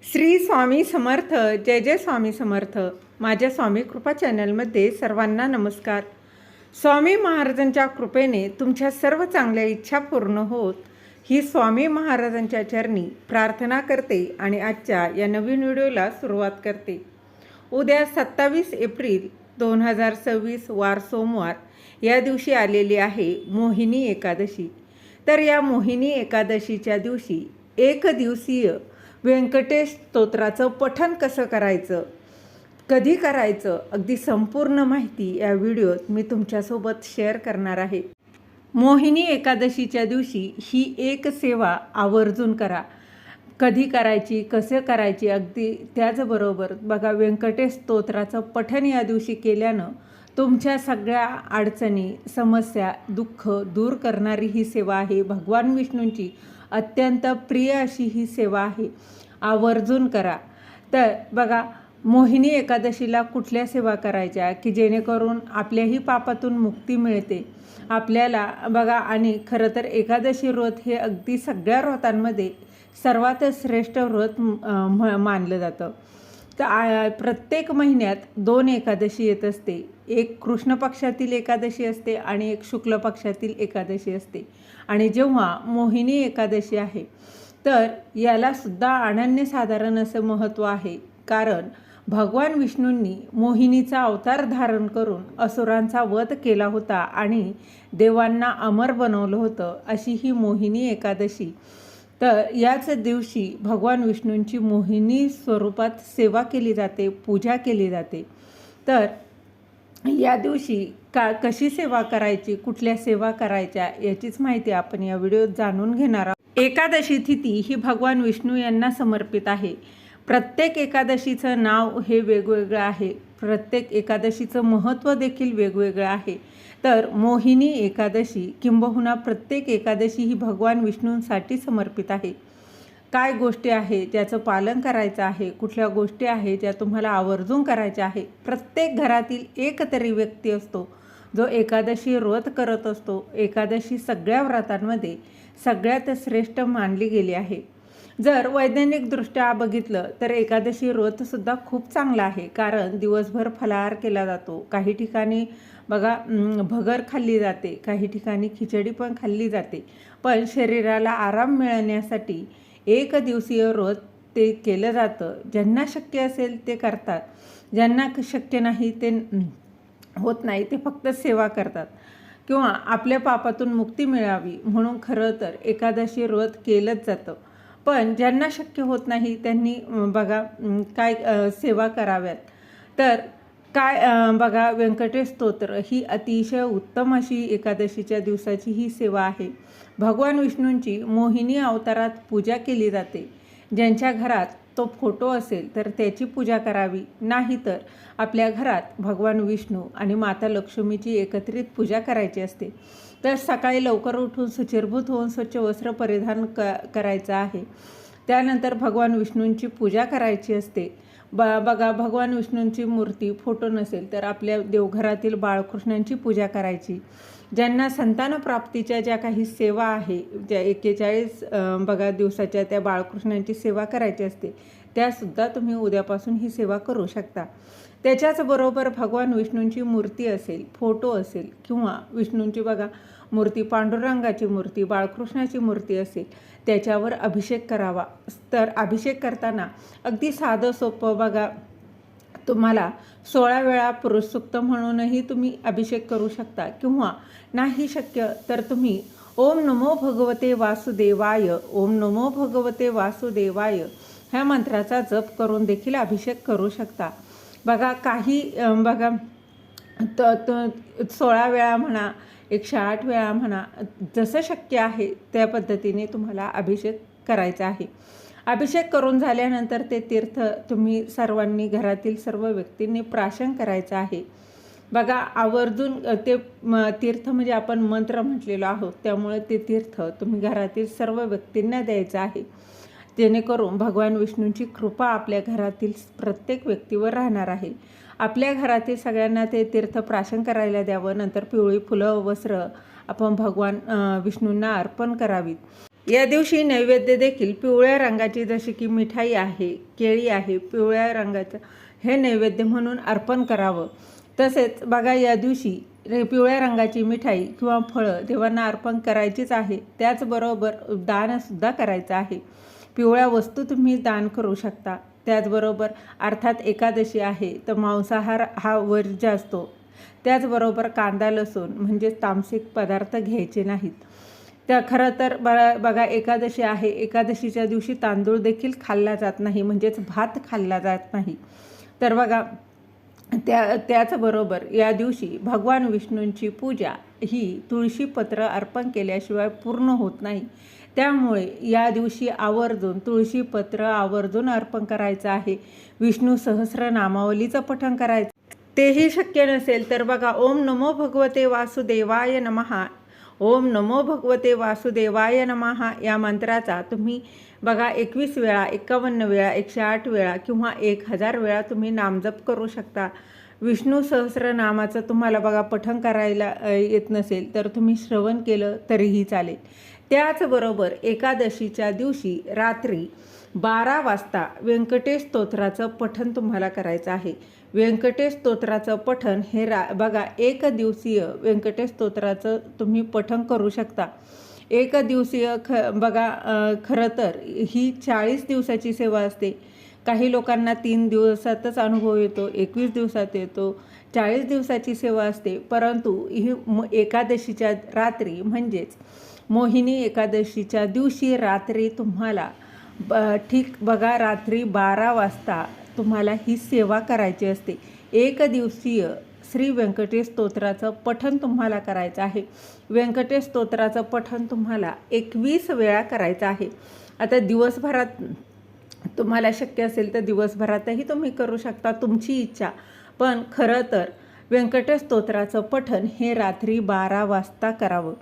श्री स्वामी समर्थ. जय जय स्वामी समर्थ. माझ्या स्वामी कृपा चॅनलमध्ये सर्वांना नमस्कार. स्वामी महाराजांच्या कृपेने तुमच्या सर्व चांगल्या इच्छा पूर्ण होत ही स्वामी महाराजांच्या चरणी प्रार्थना करते आणि आजच्या या नवीन व्हिडिओला सुरुवात करते. उद्या 27 एप्रिल 2026 वार सोमवार या दिवशी आलेली आहे मोहिनी एकादशी. तर या मोहिनी एकादशीच्या दिवशी एक दिवसीय व्यंकटेश स्तोत्राचं पठण कसं करायचं, कधी करायचं, अगदी संपूर्ण माहिती या व्हिडिओत मी तुमच्यासोबत शेअर करणार आहे. मोहिनी एकादशीच्या दिवशी ही एक सेवा आवर्जून करा. कधी करायची, कसे करायची, अगदी त्याचबरोबर बघा व्यंकटेश स्तोत्राचं पठण या दिवशी केल्यानं तुमच्या सगळ्या अडचणी, समस्या, दुःख दूर करणारी ही सेवा आहे. भगवान विष्णूंची अत्यंत प्रिय अशी ही सेवा आहे. आवर्जून करा. तर बघा मोहिनी एकादशीला कुठल्या सेवा करायच्या की जेणेकरून आपल्याही पापातून मुक्ती मिळते आपल्याला. बघा आणि खरं तर एकादशी व्रत हे अगदी सगळ्या व्रतांमध्ये सर्वात श्रेष्ठ व्रत मानलं जातं. तर प्रत्येक महिन्यात 2 एकादशी येत असते. एक कृष्ण पक्षातील एकादशी असते आणि एक शुक्ल पक्षातील एकादशी असते. आणि जेव्हा मोहिनी एकादशी आहे तर यालासुद्धा अनन्यसाधारण असं महत्त्व आहे. कारण भगवान विष्णूंनी मोहिनीचा अवतार धारण करून असुरांचा वध केला होता आणि देवांना अमर बनवलं होतं अशी ही मोहिनी एकादशी. तर याच दिवशी भगवान विष्णूंची मोहिनी स्वरूपात सेवा केली जाते, पूजा केली जाते. तर या दिवशी कशी सेवा करायची, कुठल्या सेवा करायच्या याचीच माहिती आपण या व्हिडिओत जाणून घेणार आहोत. एकादशी तिथी ही भगवान विष्णू यांना समर्पित आहे. प्रत्येक एकादशीचं नाव हे वेगवेगळं आहे. प्रत्येक एकादशीचं महत्त्व देखील वेगवेगळं आहे. तर मोहिनी एकादशी किंबहुना प्रत्येक एकादशी ही भगवान विष्णूंसाठी समर्पित आहे. काय गोष्टी आहे ज्याचं पालन करायचं आहे, कुठल्या गोष्टी आहे ज्या तुम्हाला आवर्जून करायच्या आहे. प्रत्येक घरातील एक तरी व्यक्ती असतो जो एकादशी व्रत करत असतो. एकादशी सगळ्या व्रतांमध्ये सगळ्यात श्रेष्ठ मानली गेली आहे. जर वैज्ञानिकदृष्ट्या बघितलं तर एकादशी व्रतसुद्धा खूप चांगलं आहे. कारण दिवसभर फलाहार केला जातो. काही ठिकाणी बघा भगर खाल्ली जाते, काही ठिकाणी खिचडी पण खाल्ली जाते. पण शरीराला आराम मिळण्यासाठी एक दिवसीय व्रत ते केलं जातं. ज्यांना शक्य असेल ते करतात, ज्यांना शक्य नाही ते होत नाही ते फक्त सेवा करतात किंवा आपल्या पापातून मुक्ती मिळावी म्हणून खरं तर एकादशी व्रत केलंच जातं. पण ज्यांना शक्य होत नाही त्यांनी बघा काय सेवा कराव्यात. तर काय बघा व्यंकटेश स्तोत्र ही अतिशय उत्तम अशी एकादशीच्या दिवसाची ही सेवा आहे. भगवान विष्णूंची मोहिनी अवतारात पूजा केली जाते. ज्यांच्या घरात तो फोटो असेल तर त्याची पूजा करावी, नाही तर आपल्या घरात भगवान विष्णू आणि माता लक्ष्मीची एकत्रित पूजा करायची असते. तर सकाळी लवकर उठून शुचिर्भूत होऊन स्वच्छ वस्त्र परिधान करायचं आहे. त्यानंतर भगवान विष्णूंची पूजा करायची असते. बघा भगवान विष्णूंची मूर्ती फोटो नसेल तर आपल्या देवघरातील बाळकृष्णांची पूजा करायची. ज्यांना संतानप्राप्तीच्या ज्या काही सेवा आहे, ज्या 41 बघा दिवसाच्या त्या बाळकृष्णांची सेवा करायची असते त्यासुद्धा तुम्ही उद्यापासून ही सेवा करू शकता. त्याच्याचबरोबर भगवान विष्णूंची मूर्ती असेल, फोटो असेल किंवा विष्णूंची बघा मूर्ती, पांडुरंगाची मूर्ती, बाळकृष्णाची मूर्ती असेल त्याच्यावर अभिषेक करावा. तर अभिषेक करताना अगदी साधं सोपं बघा तुम्हाला 16 वेळा पुरुष सूक्त म्हणूनही तुम्ही अभिषेक करू शकता किंवा नाही शक्य तर तुम्ही ओम नमो भगवते वासुदेवाय, ओम नमो भगवते वासुदेवाय ह्या मंत्राचा जप करून देखील अभिषेक करू शकता. बघा काही बघा 16 वेळा म्हणा, 108 वेळा म्हणा, जसं शक्य आहे त्या पद्धतीने तुम्हाला अभिषेक करायचा आहे. अभिषेक करून झाल्यानंतर ते तीर्थ तुम्ही सर्वांनी घरातील सर्व व्यक्तींनी प्राशन करायचं आहे. बघा आवर्जून ते तीर्थ म्हणजे आपण मंत्र म्हटलेलो आहोत त्यामुळे ते तीर्थ तुम्ही घरातील सर्व व्यक्तींना द्यायचं आहे. जेणेकरून भगवान विष्णूंची कृपा आपल्या घरातील प्रत्येक व्यक्तीवर राहणार आहे. आपल्या घरातील सगळ्यांना ते तीर्थ प्राशन करायला द्यावं. नंतर पिवळी फुलं, वस्त्र आपण भगवान विष्णूंना अर्पण करावीत. या दिवशी नैवेद्य देखील पिवळ्या रंगाची, जशी की मिठाई आहे, केळी आहे, पिवळ्या रंगाचं हे नैवेद्य म्हणून अर्पण करावं. तसेच बघा, या दिवशी पिवळ्या रंगाची मिठाई किंवा फळं देवांना अर्पण करायचीच आहे. त्याचबरोबर दानसुद्धा करायचं आहे. पिवळ्या वस्तू तुम्ही दान करू शकता. त्याचबरोबर अर्थात एकादशी आहे तर मांसाहार हा वर्ज्य असतो. त्याचबरोबर कांदा लसूण म्हणजे तामसिक पदार्थ घ्यायचे नाहीत. त्या खरं तर बघा, एकादशी आहे, एकादशीच्या दिवशी तांदूळ देखील खाल्ला जात नाही, म्हणजेच भात खाल्ला जात नाही. तर बघा, त्याचबरोबर या दिवशी भगवान विष्णूंची पूजा ही तुळशीपत्र अर्पण केल्याशिवाय पूर्ण होत नाही. त्यामुळे या दिवशी आवर्जून तुळशीपत्र आवर्जून अर्पण करायचं आहे. विष्णू सहस्रनामावलीचं पठण करायचं. तेही शक्य नसेल तर बघा, ओम नमो भगवते वासुदेवाय नमः, ओम नमो भगवते वासुदेवाय नमः या मंत्राचा तुम्ही बघा 21 वेळा, 51 वेळा, 108 वेळा किंवा 1000 वेळा तुम्ही नामजप करू शकता. विष्णू सहस्रनामाचं तुम्हाला बघा पठण करायला येत नसेल तर तुम्ही श्रवण केलं तरीही चालेल. त्याचबरोबर एकादशीच्या दिवशी रात्री 12 वाजता व्यंकटेश स्तोत्राचं पठण तुम्हाला करायचं आहे. व्यंकटेश स्तोत्राचं पठण हे बघा, एक दिवसीय व्यंकटेश स्तोत्राचं तुम्ही पठण करू शकता. एक दिवसीय बघा, खरं तर ही 40 दिवसाची सेवा असते. काही लोकांना 3 दिवसातच अनुभव येतो, 21 दिवसात येतो, 40 दिवसाची सेवा असते. परंतु ही एकादशीच्या रात्री म्हणजेच मोहिनी एकादशीच्या दिवशी रात्री तुम्हाला ठीक बघा, रात्री 12 वाजता तुम्हाला ही सेवा करायची असते. एक दिवसीय श्री व्यंकटेश स्तोत्राचं पठण तुम्हाला करायचं आहे. व्यंकटेश स्तोत्राचं पठण तुम्हाला 21 वेळा करायचं आहे. आता दिवसभरात तुम्हाला शक्य असेल तर दिवसभरातही तुम्ही करू शकता, तुमची इच्छा. पण खरं तर व्यंकटेश स्तोत्राचं पठण हे रात्री 12 वाजता करावं.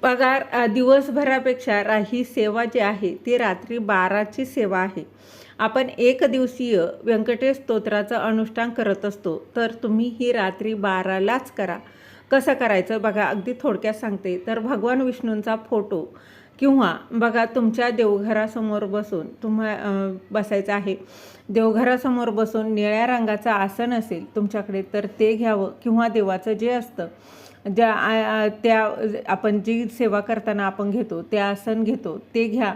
बघा, दिवसभरापेक्षा ही सेवा जी आहे ती रात्री 12ची सेवा आहे. आपण एक दिवसीय व्यंकटेश स्तोत्राचं अनुष्ठान करत असतो, तर तुम्ही ही रात्री 12लाच करा. कसं करायचं बघा, अगदी थोडक्यात सांगते. तर भगवान विष्णूंचा फोटो किंवा बघा, तुमच्या देवघरासमोर बसून बसायचं आहे. देवघरासमोर बसून निळ्या रंगाचं आसन असेल तुमच्याकडे तर ते घ्यावं, किंवा देवाचं जे असतं त्या आपण जी सेवा करताना आपण घेतो ते आसन घेतो ते घ्या.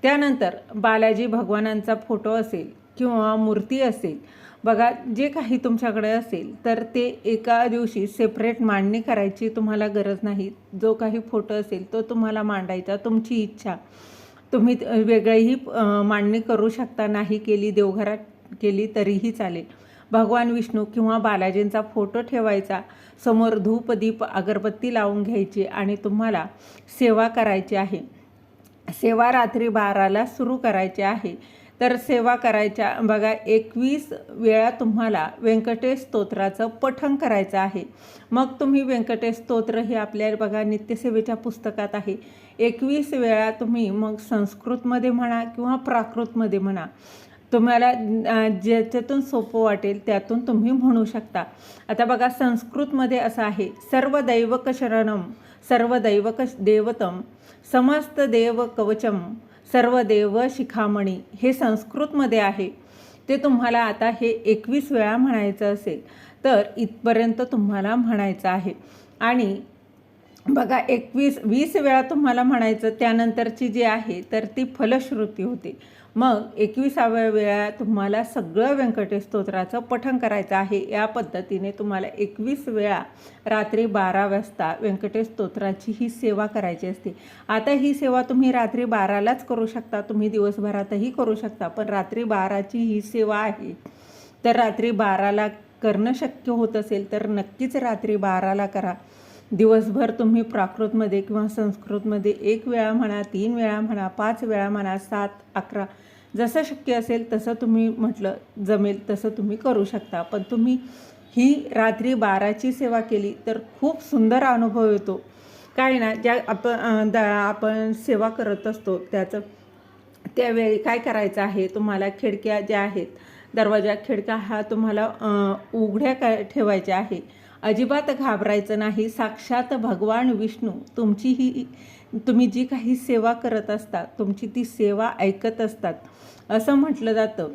त्यानंतर बालाजी भगवानांचा फोटो असेल किंवा मूर्ती असेल, बघा जे काही तुमच्याकडे असेल तर ते एका दिवशी सेपरेट मांडणी करायची तुम्हाला गरज नाही. जो काही फोटो असेल तो तुम्हाला मांडायचा, तुमची इच्छा. तुम्ही वेगळीही मांडणी करू शकता, नाही केली देवघरात केली तरीही चालेल. भगवान विष्णू किंवा बालाजींचा फोटो ठेवायचा, समोर धूप दीप अगरबत्ती लावून घ्यायची आणि तुम्हाला सेवा करायची आहे. सेवा रात्री 12ला सुरू करायची आहे. तर सेवा करायच्या बघा, 21 वेळा तुम्हाला व्यंकटेश स्तोत्राचं पठण करायचं आहे. मग तुम्ही व्यंकटेश स्तोत्र हे आपल्या बघा नित्यसेवेच्या पुस्तकात आहे. 21 वेळा तुम्ही मग संस्कृतमध्ये म्हणा किंवा प्राकृतमध्ये म्हणा, तुम्हाला ज्याच्यातून सोपं वाटेल त्यातून तुम्ही म्हणू शकता. आता बघा, संस्कृतमध्ये असं आहे, सर्वदैवक शरणम सर्वदैवक देवतम समस्त देव कवचम सर्वदेव शिखामणी, हे संस्कृतमध्ये आहे. ते तुम्हाला आता हे 21 वेळा म्हणायचं असेल तर इथपर्यंत तुम्हाला म्हणायचं आहे. आणि बघा, 20 वेळा तुम्हाला म्हणायचं, त्यानंतरची जी आहे तर ती फलश्रुती होते. मग 21व्या वेळा तुम्हाला सगळं व्यंकटेश स्तोत्राचं पठण करायचं आहे. या पद्धतीने तुम्हाला 21 वेळा रात्री 12 वाजता व्यंकटेश स्तोत्राची ही सेवा करायची असते. आता ही सेवा तुम्ही रात्री 12लाच करू शकता, तुम्ही दिवसभरातही करू शकता, पण रात्री 12ची ही सेवा आहे. तर रात्री 12ला करणं शक्य होत असेल तर नक्कीच रात्री 12ला करा. दिवसभर तुम्ही प्राकृतमध्ये किंवा संस्कृतमध्ये 1 वेळा म्हणा, 3 वेळा म्हणा, 5 वेळा म्हणा, 7, 11 जसं शक्य असेल तसं तुम्ही म्हटलं जमेल तसं तुम्ही करू शकता. पण तुम्ही ही रात्री 12ची सेवा केली तर खूप सुंदर अनुभव येतो. काय ना, ज्या आपण सेवा करत असतो त्यावेळी काय करायचं आहे, तुम्हाला खिडक्या ज्या आहेत, दरवाजा खिडक्या हा तुम्हाला उघड्या ठेवायच्या आहे. अजिबात घाबरायचं नाही. साक्षात भगवान विष्णू तुम्ही जी काही सेवा करत असता, तुमची ती सेवा ऐकत असतात असं म्हटलं जातं.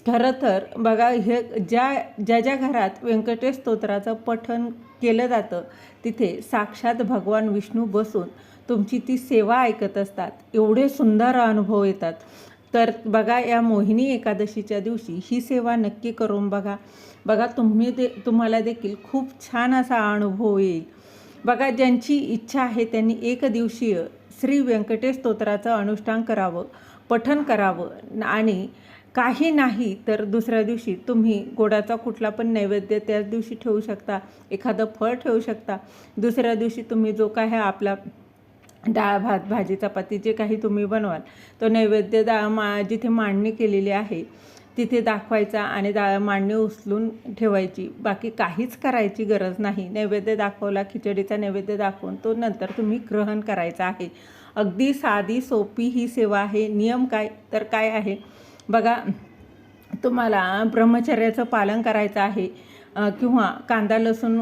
खरं तर बघा, हे ज्या घरात व्यंकटेश स्तोत्राचं पठण केलं जातं तिथे साक्षात भगवान विष्णू बसून तुमची ती सेवा ऐकत असतात. एवढे सुंदर अनुभव येतात. तर बघा, या मोहिनी एकादशीच्या दिवशी ही सेवा नक्की करून बघा. बघा, तुम्हाला देखील खूप छान असा अनुभव येईल. बघा, ज्यांची इच्छा आहे त्यांनी एक दिवसीय श्री व्यंकटेश स्तोत्राचं अनुष्ठान करावं, पठण करावं आणि काही नाही तर दुसऱ्या दिवशी तुम्ही गोडाचा कुठला पण नैवेद्य त्याच दिवशी ठेवू शकता, एखादं फळ ठेवू शकता. दुसऱ्या दिवशी तुम्ही जो काय आहे आपला डाळ भात भाजी चपाती जे काही तुम्ही बनवाल तो नैवेद्य जिथे मांडणी केलेली आहे तिथे दाखवायचा आणि मांडणी उचलून ठेवायची. बाकी काहीच करायची गरज नाही. नैवेद्य दाखवला, खिचडीचा नैवेद्य दाखवून तो नंतर तुम्ही ग्रहण करायचा आहे. अगदी साधी सोपी ही सेवा आहे. नियम काय आहे बघा, तुम्हाला ब्रह्मचर्याचं पालन करायचं आहे किंवा कांदा लसूण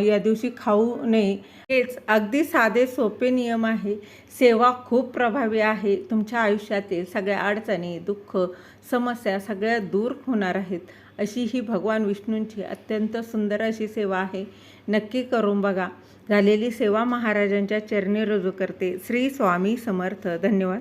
या दिवशी खाऊ नये. हेच अगदी साधे सोपे नियम आहे. सेवा खूप प्रभावी आहे. तुमच्या आयुष्यातील सगळ्या अडचणी, दुःख, समस्या सगळ्या दूर होणार आहेत. अशी ही भगवान विष्णूंची अत्यंत सुंदर अशी सेवा आहे. नक्की करून बघा. झालेली सेवा महाराजांच्या चरणी रुजू करते. श्री स्वामी समर्थ. धन्यवाद.